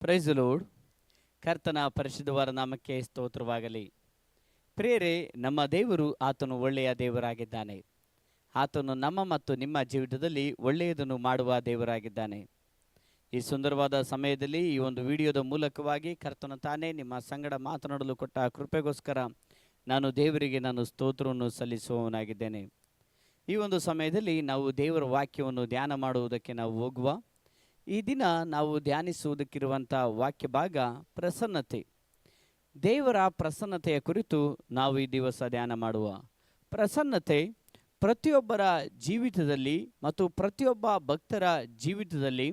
Price lord. ಕರ್ತನ ಪರಿಶುದ್ಧವಾದ ನಾಮಕ್ಕೆ ಸ್ತೋತ್ರವಾಗಲಿ. ಪ್ರಿಯರೇ, ನಮ್ಮ ದೇವರು ಆತನು ಒಳ್ಳೆಯ ದೇವರಾಗಿದ್ದಾನೆ. ಆತನು ನಮ್ಮ ಮತ್ತು ನಿಮ್ಮ ಜೀವಿತದಲ್ಲಿ ಒಳ್ಳೆಯದನ್ನು ಮಾಡುವ ದೇವರಾಗಿದ್ದಾನೆ. ಈ ಸುಂದರವಾದ ಸಮಯದಲ್ಲಿ ಈ ಒಂದು ವಿಡಿಯೋದ ಮೂಲಕವಾಗಿ ಕರ್ತನ ತಾನೇ ನಿಮ್ಮ ಸಂಗಡ ಮಾತನಾಡಲು ಕೊಟ್ಟ ಕೃಪೆಗೋಸ್ಕರ ನಾನು ದೇವರಿಗೆ ಸ್ತೋತ್ರವನ್ನು ಸಲ್ಲಿಸುವವನಾಗಿದ್ದೇನೆ. ಈ ಒಂದು ಸಮಯದಲ್ಲಿ ನಾವು ದೇವರ ವಾಕ್ಯವನ್ನು ಧ್ಯಾನ ಮಾಡುವುದಕ್ಕೆ ನಾವು ಹೋಗುವ. ಈ ದಿನ ನಾವು ಧ್ಯಾನಿಸುವುದಕ್ಕಿರುವಂಥ ವಾಕ್ಯ ಭಾಗ ಪ್ರಸನ್ನತೆ. ದೇವರ ಪ್ರಸನ್ನತೆಯ ಕುರಿತು ನಾವು ಈ ದಿವಸ ಧ್ಯಾನ ಮಾಡುವ. ಪ್ರಸನ್ನತೆ ಪ್ರತಿಯೊಬ್ಬರ ಜೀವಿತದಲ್ಲಿ ಮತ್ತು ಪ್ರತಿಯೊಬ್ಬ ಭಕ್ತರ ಜೀವಿತದಲ್ಲಿ,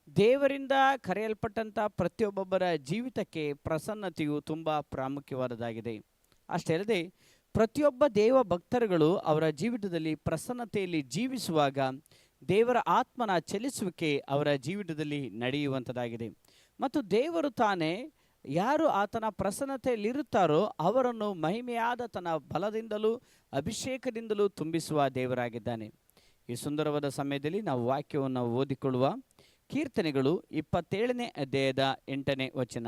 ದೇವರಿಂದ ಕರೆಯಲ್ಪಟ್ಟಂಥ ಪ್ರತಿಯೊಬ್ಬೊಬ್ಬರ ಜೀವಿತಕ್ಕೆ ಪ್ರಸನ್ನತೆಯು ತುಂಬ ಪ್ರಾಮುಖ್ಯವಾದದ್ದಾಗಿದೆ. ಅಷ್ಟೇ ಅಲ್ಲದೆ ಪ್ರತಿಯೊಬ್ಬ ದೇವ ಭಕ್ತರುಗಳು ಅವರ ಜೀವಿತದಲ್ಲಿ ಪ್ರಸನ್ನತೆಯಲ್ಲಿ ಜೀವಿಸುವಾಗ ದೇವರ ಆತ್ಮನ ಚಲಿಸುವಿಕೆ ಅವರ ಜೀವಿತದಲ್ಲಿ ನಡೆಯುವಂಥದ್ದಾಗಿದೆ. ಮತ್ತು ದೇವರು ತಾನೇ ಯಾರು ಆತನ ಪ್ರಸನ್ನತೆಯಲ್ಲಿರುತ್ತಾರೋ ಅವರನ್ನು ಮಹಿಮೆಯಾದ ತನ್ನ ಬಲದಿಂದಲೂ ಅಭಿಷೇಕದಿಂದಲೂ ತುಂಬಿಸುವ ದೇವರಾಗಿದ್ದಾನೆ. ಈ ಸುಂದರವಾದ ಸಮಯದಲ್ಲಿ ನಾವು ವಾಕ್ಯವನ್ನು ಓದಿಕೊಳ್ಳುವ. ಕೀರ್ತನೆಗಳು 27ನೇ ಅಧ್ಯಾಯದ 8ನೇ ವಚನ.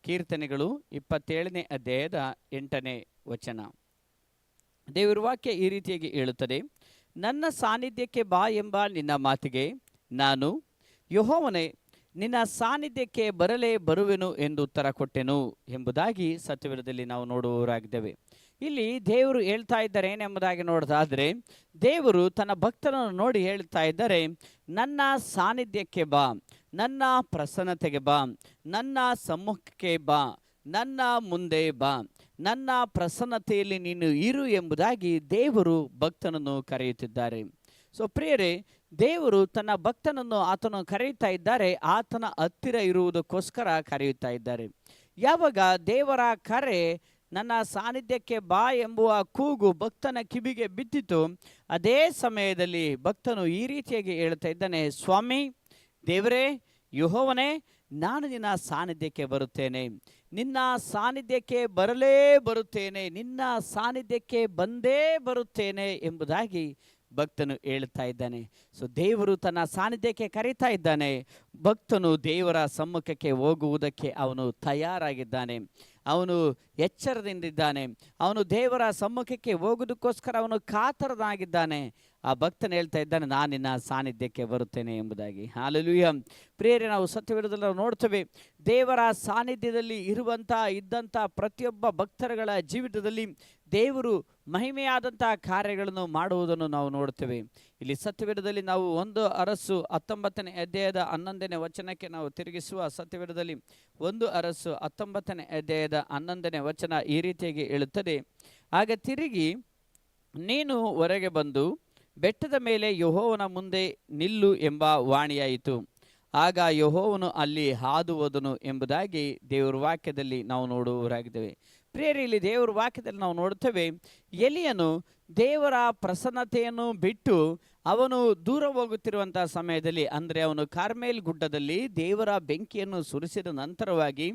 ಕೀರ್ತನೆಗಳು 27ನೇ ಅಧ್ಯಾಯದ 8ನೇ ವಚನ. ದೇವರ ವಾಕ್ಯ ಈ ರೀತಿಯಾಗಿ ಹೇಳುತ್ತದೆ: ನನ್ನ ಸಾನ್ನಿಧ್ಯಕ್ಕೆ ಬಾ ಎಂಬ ನಿನ್ನ ಮಾತಿಗೆ ನಾನು, ಯೆಹೋವನೇ, ನಿನ್ನ ಸಾನ್ನಿಧ್ಯಕ್ಕೆ ಬರಲೇ ಬರುವೆನು ಎಂದು ಉತ್ತರ ಕೊಟ್ಟೆನು ಎಂಬುದಾಗಿ ಸತ್ಯವೇದದಲ್ಲಿ ನಾವು ನೋಡುವವರಾಗಿದ್ದೇವೆ. ಇಲ್ಲಿ ದೇವರು ಹೇಳ್ತಾ ಇದ್ದಾರೆ ಏನೆಂಬುದಾಗಿ ನೋಡೋದಾದರೆ, ದೇವರು ತನ್ನ ಭಕ್ತರನ್ನು ನೋಡಿ ಹೇಳ್ತಾ ಇದ್ದಾರೆ, ನನ್ನ ಸಾನ್ನಿಧ್ಯಕ್ಕೆ ಬಾ, ನನ್ನ ಪ್ರಸನ್ನತೆಗೆ ಬಾ, ನನ್ನ ಸಮ್ಮುಖಕ್ಕೆ ಬಾ, ನನ್ನ ಮುಂದೆ ಬಾ, ನನ್ನ ಪ್ರಸನ್ನತೆಯಲ್ಲಿ ನೀನು ಇರು ಎಂಬುದಾಗಿ ದೇವರು ಭಕ್ತನನ್ನು ಕರೆಯುತ್ತಿದ್ದಾರೆ. ಸೊ ಪ್ರಿಯರೇ, ದೇವರು ತನ್ನ ಭಕ್ತನನ್ನು ಆತನು ಕರೆಯುತ್ತಾ ಇದ್ದಾರೆ, ಆತನ ಹತ್ತಿರ ಇರುವುದಕ್ಕೋಸ್ಕರ ಕರೆಯುತ್ತಾ ಇದ್ದಾರೆ. ಯಾವಾಗ ದೇವರ ಕರೆ, ನನ್ನ ಸಾನ್ನಿಧ್ಯಕ್ಕೆ ಬಾ ಎಂಬುವ ಕೂಗು ಭಕ್ತನ ಕಿವಿಗೆ ಬಿದ್ದಿತು, ಅದೇ ಸಮಯದಲ್ಲಿ ಭಕ್ತನು ಈ ರೀತಿಯಾಗಿ ಹೇಳ್ತಾ ಇದ್ದಾನೆ: ಸ್ವಾಮಿ, ದೇವರೇ, ಯೆಹೋವನೇ, ನಾನು ನಿನ್ನ ಸಾನ್ನಿಧ್ಯಕ್ಕೆ ಬರುತ್ತೇನೆ, ನಿನ್ನ ಸಾನ್ನಿಧ್ಯಕ್ಕೆ ಬರಲೇ ಬರುತ್ತೇನೆ, ನಿನ್ನ ಸಾನ್ನಿಧ್ಯಕ್ಕೆ ಬಂದೇ ಬರುತ್ತೇನೆ ಎಂಬುದಾಗಿ ಭಕ್ತನು ಹೇಳ್ತಾ ಇದ್ದಾನೆ. ಸೊ ದೇವರು ತನ್ನ ಸಾನ್ನಿಧ್ಯಕ್ಕೆ ಕರೀತಾ ಇದ್ದಾನೆ. ಭಕ್ತನು ದೇವರ ಸಮ್ಮುಖಕ್ಕೆ ಹೋಗುವುದಕ್ಕೆ ಅವನು ತಯಾರಾಗಿದ್ದಾನೆ, ಅವನು ಎಚ್ಚರದಿಂದಿದ್ದಾನೆ, ಅವನು ದೇವರ ಸಮ್ಮುಖಕ್ಕೆ ಹೋಗೋದಕ್ಕೋಸ್ಕರ ಅವನು ಕಾತರನಾಗಿದ್ದಾನೆ. ಆ ಭಕ್ತನು ಹೇಳ್ತಾ ಇದ್ದಾನೆ, ನಾನು ನಿನ್ನ ಸಾನ್ನಿಧ್ಯಕ್ಕೆ ಬರುತ್ತೇನೆ ಎಂಬುದಾಗಿ. ಹಲ್ಲೆಲೂಯಾ. ಪ್ರಿಯರೇ, ನಾವು ಸತ್ಯವೇದದಲ್ಲಿ ನಾವು ನೋಡ್ತೇವೆ, ದೇವರ ಸಾನ್ನಿಧ್ಯದಲ್ಲಿ ಇದ್ದಂಥ ಪ್ರತಿಯೊಬ್ಬ ಭಕ್ತರುಗಳ ಜೀವಿತದಲ್ಲಿ ದೇವರು ಮಹಿಮೆಯಾದಂಥ ಕಾರ್ಯಗಳನ್ನು ಮಾಡುವುದನ್ನು ನಾವು ನೋಡ್ತೇವೆ. ಇಲ್ಲಿ ಸತ್ಯವೇದದಲ್ಲಿ ನಾವು 1 ಅರಸು 19ನೇ ಅಧ್ಯಾಯದ 11ನೇ ವಚನಕ್ಕೆ ನಾವು ತಿರುಗಿಸುವ. ಸತ್ಯವೇದದಲ್ಲಿ 1 ಅರಸು 19ನೇ ಅಧ್ಯಾಯದ 11ನೇ ವಚನ ಈ ರೀತಿಯಾಗಿ ಹೇಳುತ್ತದೆ: ಆಗ ತಿರುಗಿ ನೀನು ಹೊರಗೆ ಬಂದು ಬೆಟ್ಟದ ಮೇಲೆ ಯೆಹೋವನ ಮುಂದೆ ನಿಲ್ಲು ಎಂಬ ವಾಣಿಯಾಯಿತು. ಆಗ ಯೆಹೋವನು ಅಲ್ಲಿ ಹಾದು ಹೋದನು ಎಂಬುದಾಗಿ ದೇವರ ವಾಕ್ಯದಲ್ಲಿ ನಾವು ನೋಡುವವರಾಗಿದ್ದೇವೆ. ಪ್ರಿಯರೇ, ಇಲ್ಲಿ ದೇವರ ವಾಕ್ಯದಲ್ಲಿ ನಾವು ನೋಡುತ್ತೇವೆ, ಎಲಿಯನು ದೇವರ ಪ್ರಸನ್ನತೆಯನ್ನು ಬಿಟ್ಟು ಅವನು ದೂರ ಹೋಗುತ್ತಿರುವಂಥ ಸಮಯದಲ್ಲಿ, ಅಂದರೆ ಅವನು ಕಾರ್ಮೇಲ್ ಗುಡ್ಡದಲ್ಲಿ ದೇವರ ಬೆಂಕಿಯನ್ನು ಸುರಿಸಿದ ನಂತರವಾಗಿ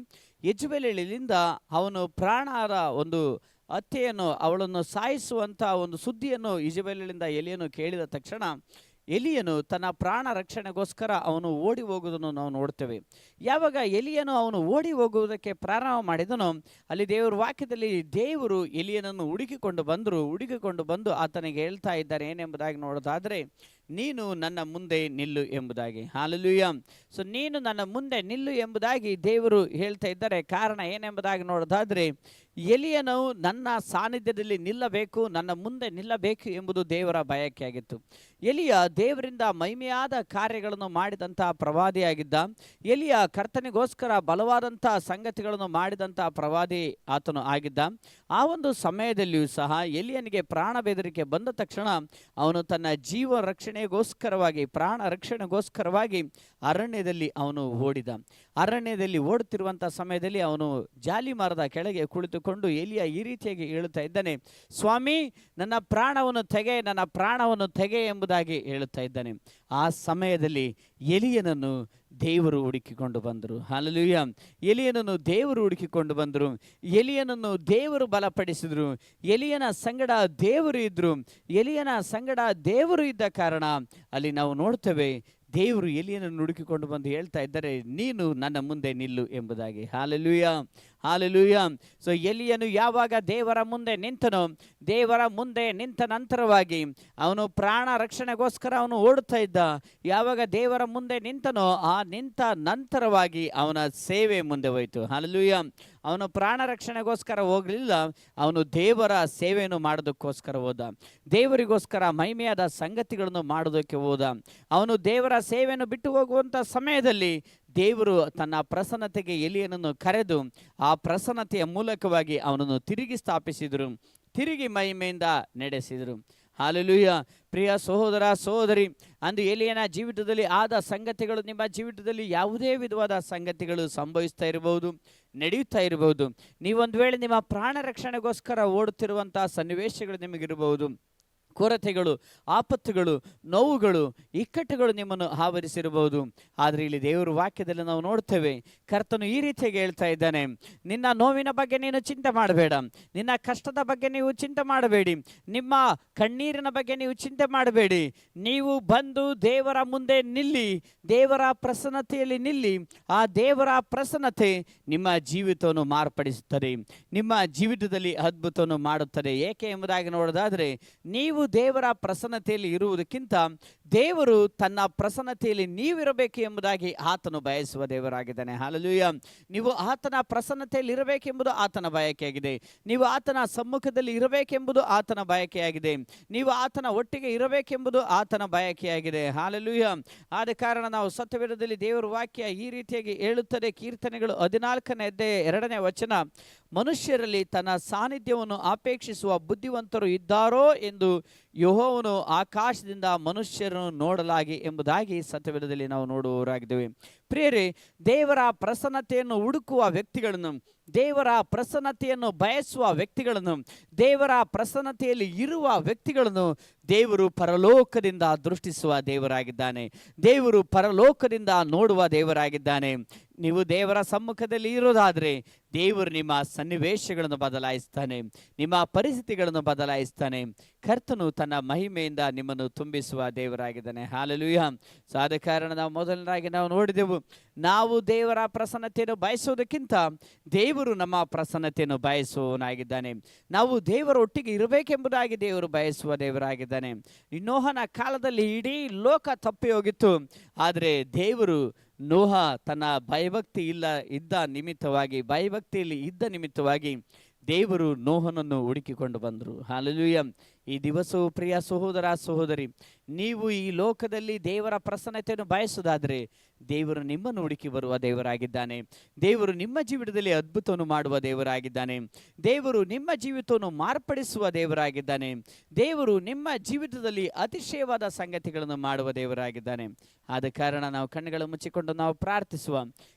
ಯೆಜ್ಬೇಲಳಿಂದ ಅವನು ಪ್ರಾಣದ ಒಂದು ಹತ್ಯೆಯನ್ನು, ಅವಳನ್ನು ಸಾಯಿಸುವಂಥ ಒಂದು ಸುದ್ದಿಯನ್ನು ಯೆಜ್ಬೇಲಳಿಂದ ಎಲಿಯನು ಕೇಳಿದ ತಕ್ಷಣ ಎಲಿಯನು ತನ್ನ ಪ್ರಾಣ ರಕ್ಷಣೆಗೋಸ್ಕರ ಅವನು ಓಡಿ ಹೋಗುವುದನ್ನು ನಾವು ನೋಡ್ತೇವೆ. ಯಾವಾಗ ಎಲಿಯನು ಅವನು ಓಡಿ ಹೋಗುವುದಕ್ಕೆ ಪ್ರಾರಂಭ ಮಾಡಿದನೋ, ಅಲ್ಲಿ ದೇವರ ವಾಕ್ಯದಲ್ಲಿ ದೇವರು ಎಲಿಯನನ್ನು ಹುಡುಕಿಕೊಂಡು ಬಂದು ಆತನಿಗೆ ಹೇಳ್ತಾ ಇದ್ದಾರೆ ಏನೆಂಬುದಾಗಿ ನೋಡೋದಾದರೆ, ನೀನು ನನ್ನ ಮುಂದೆ ನಿಲ್ಲು ಎಂಬುದಾಗಿ. ಹಲ್ಲೆಲೂಯಾ. ಸೊ ನೀನು ನನ್ನ ಮುಂದೆ ನಿಲ್ಲು ಎಂಬುದಾಗಿ ದೇವರು ಹೇಳ್ತಾ ಇದ್ದಾರೆ. ಕಾರಣ ಏನೆಂಬುದಾಗಿ ನೋಡೋದಾದರೆ, ಎಲಿಯನು ನನ್ನ ಸಾನ್ನಿಧ್ಯದಲ್ಲಿ ನಿಲ್ಲಬೇಕು, ನನ್ನ ಮುಂದೆ ನಿಲ್ಲಬೇಕು ಎಂಬುದು ದೇವರ ಬಯಕೆಯಾಗಿತ್ತು. ಎಲಿಯ ದೇವರಿಂದ ಮಹಿಮೆಯಾದ ಕಾರ್ಯಗಳನ್ನು ಮಾಡಿದಂಥ ಪ್ರವಾದಿಯಾಗಿದ್ದ. ಎಲಿಯ ಕರ್ತನಿಗೋಸ್ಕರ ಬಲವಾದಂಥ ಸಂಗತಿಗಳನ್ನು ಮಾಡಿದಂಥ ಪ್ರವಾದಿ ಆತನು ಆಗಿದ್ದ. ಆ ಒಂದು ಸಮಯದಲ್ಲಿಯೂ ಸಹ ಎಲಿಯನಿಗೆ ಪ್ರಾಣ ಬೆದರಿಕೆ ಬಂದ ತಕ್ಷಣ ಅವನು ತನ್ನ ಜೀವ ರಕ್ಷಣೆಗೋಸ್ಕರವಾಗಿ, ಪ್ರಾಣ ರಕ್ಷಣೆಗೋಸ್ಕರವಾಗಿ ಅರಣ್ಯದಲ್ಲಿ ಅವನು ಓಡಿದ. ಅರಣ್ಯದಲ್ಲಿ ಓಡುತ್ತಿರುವಂಥ ಸಮಯದಲ್ಲಿ ಅವನು ಜಾಲಿ ಮರದ ಕೆಳಗೆ ಕುಳಿತುಕೊಂಡು ಎಲಿಯ ಈ ರೀತಿಯಾಗಿ ಹೇಳುತ್ತಾ ಇದ್ದಾನೆ: ಸ್ವಾಮಿ, ನನ್ನ ಪ್ರಾಣವನ್ನು ತೆಗೆ ಎಂಬುದಾಗಿ ಹೇಳುತ್ತಾ ಇದ್ದಾನೆ. ಆ ಸಮಯದಲ್ಲಿ ಎಲಿಯನನ್ನು ದೇವರು ಹುಡುಕಿಕೊಂಡು ಬಂದರು. ಹಲ್ಲೆಲೂಯಾ. ಎಲಿಯನನ್ನು ದೇವರು ಹುಡುಕಿಕೊಂಡು ಬಂದರು. ಎಲಿಯನನ್ನು ದೇವರು ಬಲಪಡಿಸಿದರು. ಎಲಿಯನ ಸಂಗಡ ದೇವರು ಇದ್ದರು. ಎಲಿಯನ ಸಂಗಡ ದೇವರು ಇದ್ದ ಕಾರಣ ಅಲ್ಲಿ ನಾವು ನೋಡ್ತೇವೆ, ದೇವರು ಎಲಿಯನನ್ನು ಹುಡುಕಿಕೊಂಡು ಬಂದು ಹೇಳ್ತಾ ಇದ್ದಾರೆ, ನೀನು ನನ್ನ ಮುಂದೆ ನಿಲ್ಲು ಎಂಬುದಾಗಿ. Hallelujah, hallelujah. ಸೊ ಎಲಿಯನು ಯಾವಾಗ ದೇವರ ಮುಂದೆ ನಿಂತನೋ, ದೇವರ ಮುಂದೆ ನಿಂತ ನಂತರವಾಗಿ ಅವನು ಪ್ರಾಣ ರಕ್ಷಣೆಗೋಸ್ಕರ ಅವನು ಓಡುತ್ತಾ ಇದ್ದ. ಯಾವಾಗ ದೇವರ ಮುಂದೆ ನಿಂತನೋ, ಆ ನಿಂತ ನಂತರವಾಗಿ ಅವನ ಸೇವೆ ಮುಂದೆ ಹೋಯಿತು. ಹಾಲೆಲೂಯ. ಅವನು ಪ್ರಾಣ ರಕ್ಷಣೆಗೋಸ್ಕರ ಹೋಗಲಿಲ್ಲ, ಅವನು ದೇವರ ಸೇವೆಯನ್ನು ಮಾಡೋದಕ್ಕೋಸ್ಕರ ಹೋದ. ದೇವರಿಗೋಸ್ಕರ ಮಹಿಮೆಯಾದ ಸಂಗತಿಗಳನ್ನು ಮಾಡೋದಕ್ಕೆ ಹೋದ. ಅವನು ದೇವರ ಸೇವೆಯನ್ನು ಬಿಟ್ಟು ಹೋಗುವಂಥ ಸಮಯದಲ್ಲಿ ದೇವರು ತನ್ನ ಪ್ರಸನ್ನತೆಗೆ ಎಲಿಯನನ್ನು ಕರೆದು ಆ ಪ್ರಸನ್ನತೆಯ ಮೂಲಕವಾಗಿ ಅವನನ್ನು ತಿರುಗಿ ಸ್ಥಾಪಿಸಿದರು, ತಿರುಗಿ ಮಹಿಮೆಯಿಂದ ನಡೆಸಿದರು. ಹಾಲೆಲೂಯ. ಪ್ರಿಯ ಸಹೋದರ ಸಹೋದರಿ, ಅಂದು ಎಲಿಯನ ಜೀವಿತದಲ್ಲಿ ಆದ ಸಂಗತಿಗಳು ನಿಮ್ಮ ಜೀವಿತದಲ್ಲಿ ಯಾವುದೇ ವಿಧವಾದ ಸಂಗತಿಗಳು ಸಂಭವಿಸ್ತಾ ಇರಬಹುದು, ನಡೆಯುತ್ತಾ ಇರಬಹುದು. ನೀವೊಂದು ವೇಳೆ ನಿಮ್ಮ ಪ್ರಾಣ ರಕ್ಷಣೆಗೋಸ್ಕರ ಓಡುತ್ತಿರುವಂಥ ಸನ್ನಿವೇಶಗಳು ನಿಮಗಿರಬಹುದು. ಕೊರತೆಗಳು, ಆಪತ್ತುಗಳು, ನೋವುಗಳು, ಇಕ್ಕಟ್ಟುಗಳು ನಿಮ್ಮನ್ನು ಆವರಿಸಿರಬಹುದು. ಆದರೆ ಇಲ್ಲಿ ದೇವರ ವಾಕ್ಯದಲ್ಲಿ ನಾವು ನೋಡ್ತೇವೆ, ಕರ್ತನು ಈ ರೀತಿಯಾಗಿ ಹೇಳ್ತಾ ಇದ್ದಾನೆ, ನಿನ್ನ ನೋವಿನ ಬಗ್ಗೆ ನೀನು ಚಿಂತೆ ಮಾಡಬೇಡ, ನಿನ್ನ ಕಷ್ಟದ ಬಗ್ಗೆ ನೀವು ಚಿಂತೆ ಮಾಡಬೇಡಿ, ನಿಮ್ಮ ಕಣ್ಣೀರಿನ ಬಗ್ಗೆ ನೀವು ಚಿಂತೆ ಮಾಡಬೇಡಿ. ನೀವು ಬಂದು ದೇವರ ಮುಂದೆ ನಿಲ್ಲಿ, ದೇವರ ಪ್ರಸನ್ನತೆಯಲ್ಲಿ ನಿಲ್ಲಿ. ಆ ದೇವರ ಪ್ರಸನ್ನತೆ ನಿಮ್ಮ ಜೀವಿತವನ್ನು ಮಾರ್ಪಡಿಸುತ್ತದೆ, ನಿಮ್ಮ ಜೀವಿತದಲ್ಲಿ ಅದ್ಭುತವನ್ನು ಮಾಡುತ್ತದೆ. ಏಕೆ ಎಂಬುದಾಗಿ ನೋಡೋದಾದರೆ, ನೀವು ದೇವರ ಪ್ರಸನ್ನತೆಯಲ್ಲಿ ಇರುವುದಕ್ಕಿಂತ ದೇವರು ತನ್ನ ಪ್ರಸನ್ನತೆಯಲ್ಲಿ ನೀವಿರಬೇಕು ಎಂಬುದಾಗಿ ಆತನು ಬಯಸುವ ದೇವರಾಗಿದ್ದಾನೆ. ಹಾಲೆಲೂಯ. ನೀವು ಆತನ ಪ್ರಸನ್ನತೆಯಲ್ಲಿ ಇರಬೇಕೆಂಬುದು ಆತನ ಬಯಕೆಯಾಗಿದೆ. ನೀವು ಆತನ ಸಮ್ಮುಖದಲ್ಲಿ ಇರಬೇಕೆಂಬುದು ಆತನ ಬಯಕೆಯಾಗಿದೆ. ನೀವು ಆತನ ಒಟ್ಟಿಗೆ ಇರಬೇಕೆಂಬುದು ಆತನ ಬಯಕೆಯಾಗಿದೆ. ಹಾಲೆಲೂಯ. ಆದ ಕಾರಣ ನಾವು ಸತ್ಯವೇದದಲ್ಲಿ ದೇವರ ವಾಕ್ಯ ಈ ರೀತಿಯಾಗಿ ಹೇಳುತ್ತದೆ. ಕೀರ್ತನೆಗಳು 14ನೇ ಅಧ್ಯಾಯ 2ನೇ ವಚನ, ಮನುಷ್ಯರಲ್ಲಿ ತನ್ನ ಸಾನ್ನಿಧ್ಯವನ್ನು ಅಪೇಕ್ಷಿಸುವ ಬುದ್ಧಿವಂತರು ಇದ್ದಾರೋ ಎಂದು ಯೆಹೋವನು ಆಕಾಶದಿಂದ ಮನುಷ್ಯರನ್ನು ನೋಡಲಾಗಿ ಎಂಬುದಾಗಿ ಸತ್ಯವೇದದಲ್ಲಿ ನಾವು ನೋಡುವವರಾಗಿದ್ದೇವೆ. ಪ್ರಿಯರೇ, ದೇವರ ಪ್ರಸನ್ನತೆಯನ್ನು ಹುಡುಕುವ ವ್ಯಕ್ತಿಗಳನ್ನು, ದೇವರ ಪ್ರಸನ್ನತೆಯನ್ನು ಬಯಸುವ ವ್ಯಕ್ತಿಗಳನ್ನು, ದೇವರ ಪ್ರಸನ್ನತೆಯಲ್ಲಿ ಇರುವ ವ್ಯಕ್ತಿಗಳನ್ನು ದೇವರು ಪರಲೋಕದಿಂದ ದೃಷ್ಟಿಸುವ ದೇವರಾಗಿದ್ದಾನೆ. ದೇವರು ಪರಲೋಕದಿಂದ ನೋಡುವ ದೇವರಾಗಿದ್ದಾನೆ. ನೀವು ದೇವರ ಸಮ್ಮುಖದಲ್ಲಿ ಇರೋದಾದರೆ ದೇವರು ನಿಮ್ಮ ಸನ್ನಿವೇಶಗಳನ್ನು ಬದಲಾಯಿಸ್ತಾನೆ, ನಿಮ್ಮ ಪರಿಸ್ಥಿತಿಗಳನ್ನು ಬದಲಾಯಿಸ್ತಾನೆ. ಕರ್ತನು ತನ್ನ ಮಹಿಮೆಯಿಂದ ನಿಮ್ಮನ್ನು ತುಂಬಿಸುವ ದೇವರಾಗಿದ್ದಾನೆ. ಹಾಲೆಲೂಯ. ಸೊ ಆದ ಕಾರಣ ನಾವು ಮೊದಲನೇದಾಗಿ ನಾವು ನೋಡಿದೆವು, ನಾವು ದೇವರ ಪ್ರಸನ್ನತೆಯನ್ನು ಬಯಸುವುದಕ್ಕಿಂತ ದೇವರು ನಮ್ಮ ಪ್ರಸನ್ನತೆಯನ್ನು ಬಯಸುವವನಾಗಿದ್ದಾನೆ. ನಾವು ದೇವರ ಒಟ್ಟಿಗೆ ಇರಬೇಕೆಂಬುದಾಗಿ ದೇವರು ಬಯಸುವ ದೇವರಾಗಿದ್ದಾನೆ. ನೋಹನ ಕಾಲದಲ್ಲಿ ಇಡೀ ಲೋಕ ತಪ್ಪಿ ಹೋಗಿತ್ತು, ಆದರೆ ದೇವರು ನೋಹ ತನ್ನ ಭಯಭಕ್ತಿಯಲ್ಲಿ ಇದ್ದ ನಿಮಿತ್ತವಾಗಿ ದೇವರು ನೋಹನನ್ನು ಹುಡುಕಿಕೊಂಡು ಬಂದರು. ಹಾಲೆಲೂಯ. ಈ ದಿವಸವು ಪ್ರಿಯ ಸಹೋದರ ಸಹೋದರಿ, ನೀವು ಈ ಲೋಕದಲ್ಲಿ ದೇವರ ಪ್ರಸನ್ನತೆಯನ್ನು ಬಯಸುವುದಾದರೆ ದೇವರು ನಿಮ್ಮನ್ನು ಹುಡುಕಿ ಬರುವ ದೇವರಾಗಿದ್ದಾನೆ. ದೇವರು ನಿಮ್ಮ ಜೀವಿತದಲ್ಲಿ ಅದ್ಭುತವನ್ನು ಮಾಡುವ ದೇವರಾಗಿದ್ದಾನೆ. ದೇವರು ನಿಮ್ಮ ಜೀವಿತವನ್ನು ಮಾರ್ಪಡಿಸುವ ದೇವರಾಗಿದ್ದಾನೆ. ದೇವರು ನಿಮ್ಮ ಜೀವಿತದಲ್ಲಿ ಅತಿಶಯವಾದ ಸಂಗತಿಗಳನ್ನು ಮಾಡುವ ದೇವರಾಗಿದ್ದಾನೆ. ಆದ ಕಾರಣ ನಾವು ಕಣ್ಣುಗಳನ್ನು ಮುಚ್ಚಿಕೊಂಡು ನಾವು ಪ್ರಾರ್ಥಿಸುವ.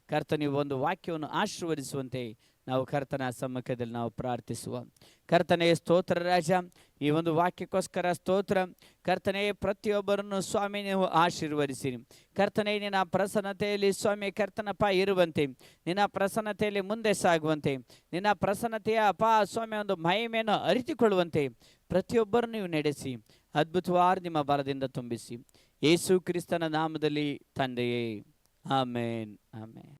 ಕರ್ತನು ಒಂದು ವಾಕ್ಯವನ್ನು ಆಶೀರ್ವದಿಸುವಂತೆ ನಾವು ಕರ್ತನ ಸಮ್ಮುಖದಲ್ಲಿ ನಾವು ಪ್ರಾರ್ಥಿಸುವ. ಕರ್ತನೇ, ಸ್ತೋತ್ರ ರಾಜ, ಈ ಒಂದು ವಾಕ್ಯಕ್ಕೋಸ್ಕರ ಸ್ತೋತ್ರ. ಕರ್ತನೇ, ಪ್ರತಿಯೊಬ್ಬರನ್ನು ಸ್ವಾಮಿ ನೀವು ಆಶೀರ್ವದಿಸಿ. ಕರ್ತನೇ, ನಿನ್ನ ಪ್ರಸನ್ನತೆಯಲ್ಲಿ ಸ್ವಾಮಿ ಕರ್ತನಪ್ಪ ಇರುವಂತೆ, ನಿನ್ನ ಪ್ರಸನ್ನತೆಯಲ್ಲಿ ಮುಂದೆ ಸಾಗುವಂತೆ, ನಿನ್ನ ಪ್ರಸನ್ನತೆಯ ಸ್ವಾಮಿ ಒಂದು ಮಹಿಮೆಯನ್ನು ಅರಿತುಕೊಳ್ಳುವಂತೆ ಪ್ರತಿಯೊಬ್ಬರನ್ನು ನೀವು ನಡೆಸಿ ಅದ್ಭುತವಾದ ನಿಮ್ಮ ಬಲದಿಂದ ತುಂಬಿಸಿ. ಯೇಸು ಕ್ರಿಸ್ತನ ನಾಮದಲ್ಲಿ ತಂದೆಯೇ, ಆಮೇನ್, ಆಮೇನ್.